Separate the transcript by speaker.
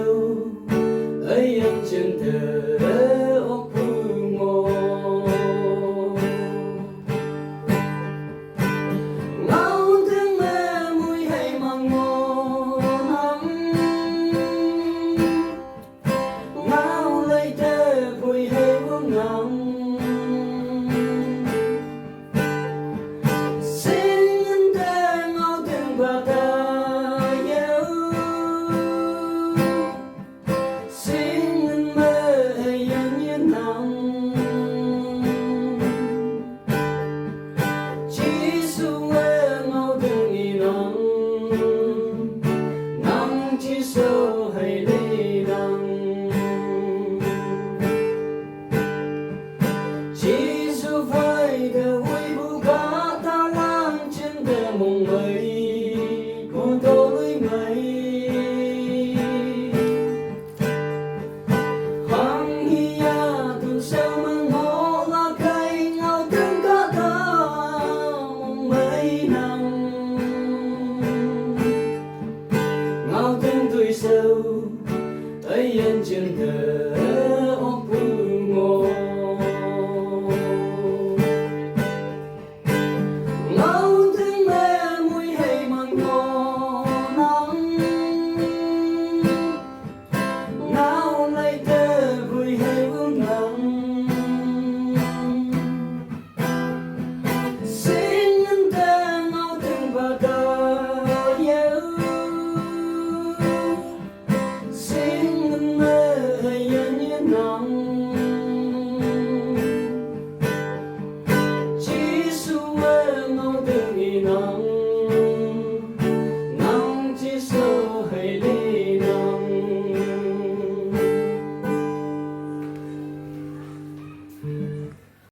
Speaker 1: sâu ấy anh chân thờ ốc phương ngô ngao tiếng mẹ mùi hay mang ngô nắng ngao lấy tê vui hay vương ngắm mộng mây của tối ngày hoàng hia từ sâu măng ngõ lá cây ngao tiếng cá thơ mộng mây nắng ngao tiếng tuổi sâu ấy anh chân thờ ốc phương ngô no